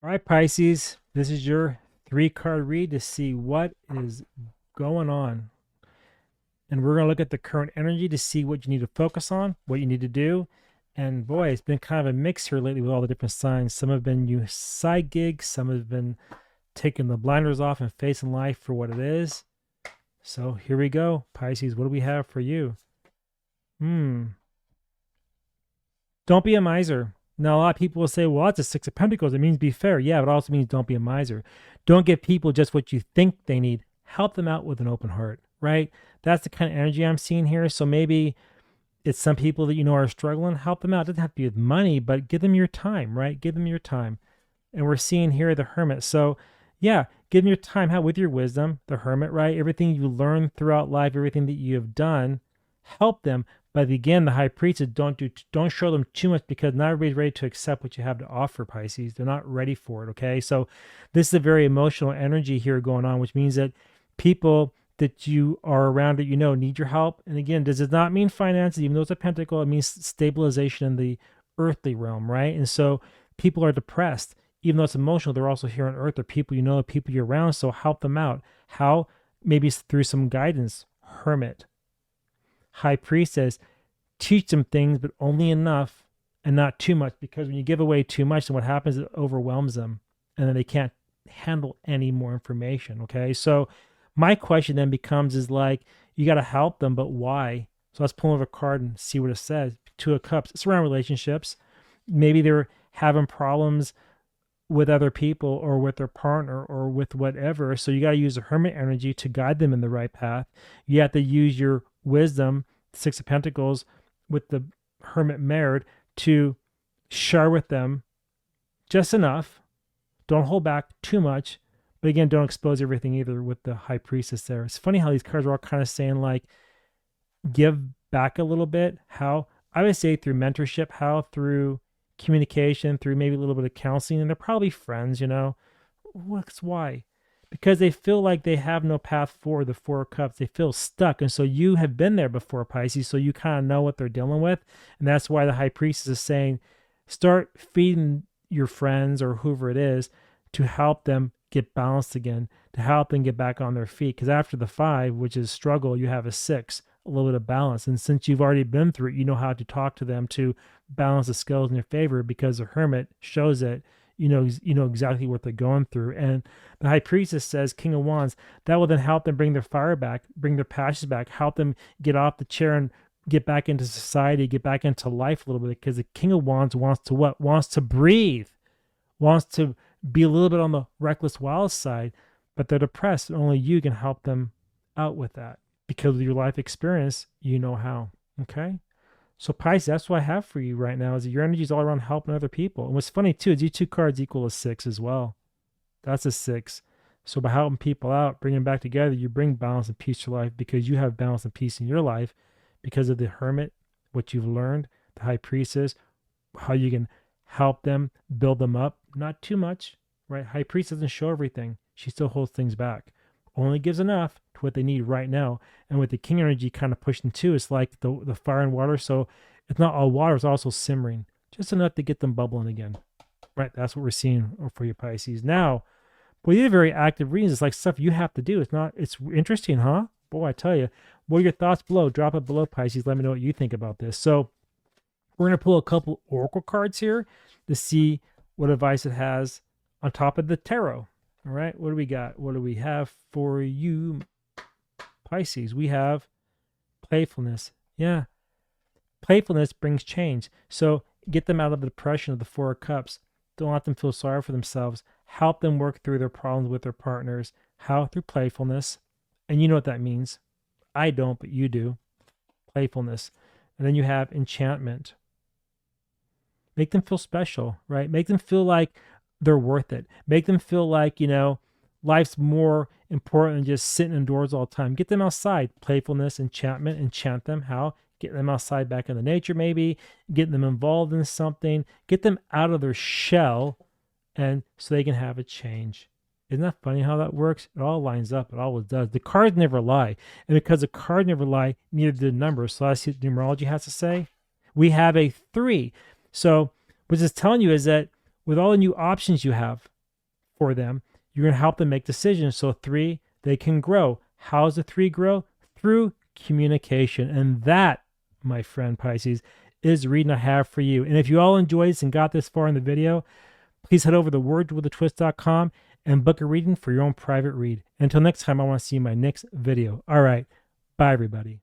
All right, Pisces, this is your three-card read to see what is going on. And we're going to look at the current energy to see what you need to focus on, what you need to do. And boy, it's been kind of a mix here lately with all the different signs. Some have been you side gigs, some have been taking the blinders off and facing life for what it is. So here we go, Pisces. What do we have for you? Hmm. Don't be a miser. Now, a lot of people will say, well, that's a Six of Pentacles. It means be fair. Yeah, but it also means don't be a miser. Don't give people just what you think they need. Help them out with an open heart, right? That's the kind of energy I'm seeing here. So maybe it's some people that you know are struggling. Help them out. It doesn't have to be with money, but give them your time, right? Give them your time. And we're seeing here the Hermit. So, yeah, give them your time. How with your wisdom, the Hermit, right? Everything you learn throughout life, everything that you have done, help them. But again, the high priestess don't show them too much because not everybody's ready to accept what you have to offer, Pisces. They're not ready for it. Okay. So this is a very emotional energy here going on, which means that people that you are around that you know need your help. And again, does it not mean finances, even though it's a pentacle, it means stabilization in the earthly realm, right? And so people are depressed, even though it's emotional, they're also here on earth. They're people you know, people you're around. So help them out. How? Maybe through some guidance. Hermit. High priestess, teach them things, but only enough and not too much. Because when you give away too much, then what happens is it overwhelms them and then they can't handle any more information. Okay. So my question then becomes is like, you got to help them, but why? So let's pull over a card and see what it says. Two of Cups. It's around relationships. Maybe they're having problems with other people or with their partner or with whatever. So you got to use the Hermit energy to guide them in the right path. You have to use your wisdom, Six of Pentacles, with the Hermit married to share with them just enough. Don't hold back too much. But again, don't expose everything either with the High Priestess there. It's funny how these cards are all kind of saying like, give back a little bit. How? I would say through mentorship. How? Through communication, through maybe a little bit of counseling. And they're probably friends, you know. What's why? Because they feel like they have no path forward, the Four of Cups. They feel stuck. And so you have been there before, Pisces, so you kind of know what they're dealing with. And that's why the High Priestess is saying, start feeding your friends or whoever it is to help them get balanced again, to help them get back on their feet. Because after the five, which is struggle, you have a six, a little bit of balance. And since you've already been through it, you know how to talk to them to balance the scales in your favor because the Hermit shows that you know exactly what they're going through. And the High Priestess says, King of Wands, that will then help them bring their fire back, bring their passions back, help them get off the chair and get back into society, get back into life a little bit. Because the King of Wands wants to what? Wants to breathe, wants to be a little bit on the reckless wild side, but they're depressed. And only you can help them out with that because of your life experience, you know how. Okay. So Pisces, that's what I have for you right now is that your energy is all around helping other people. And what's funny too is you two cards equal a six as well. That's a six. So by helping people out, bringing them back together, you bring balance and peace to life because you have balance and peace in your life because of the Hermit, what you've learned, the High Priestess, how you can help them, build them up. Not too much, right? High Priestess doesn't show everything. She still holds things back. Only gives enough to what they need right now. And with the King energy kind of pushing too, it's like the fire and water. So it's not all water, it's also simmering. Just enough to get them bubbling again. Right? That's what we're seeing for your Pisces. Now, boy, these are very active readings. It's like stuff you have to do. It's interesting, huh? Boy, I tell you. What are your thoughts below? Drop it below, Pisces. Let me know what you think about this. So we're going to pull a couple oracle cards here to see what advice it has on top of the tarot. All right, what do we got? What do we have for you, Pisces? We have playfulness. Yeah, playfulness brings change. So get them out of the depression of the Four of Cups. Don't let them feel sorry for themselves. Help them work through their problems with their partners. How? Through playfulness. And you know what that means. I don't, but you do. Playfulness. And then you have enchantment. Make them feel special, right? Make them feel like they're worth it. Make them feel like, life's more important than just sitting indoors all the time. Get them outside. Playfulness, enchantment, enchant them. How? Get them outside back in the nature, maybe. Get them involved in something. Get them out of their shell and so they can have a change. Isn't that funny how that works? It all lines up. It always does. The cards never lie. And because the cards never lie, neither do the numbers. So that's what numerology has to say. We have a 3. So what it's telling you is that with all the new options you have for them, you're going to help them make decisions. So 3, they can grow. How does the 3 grow? Through communication. And that, my friend Pisces, is the reading I have for you. And if you all enjoyed this and got this far in the video, please head over to wordswithatwist.com and book a reading for your own private read. Until next time, I want to see you in my next video. All right. Bye, everybody.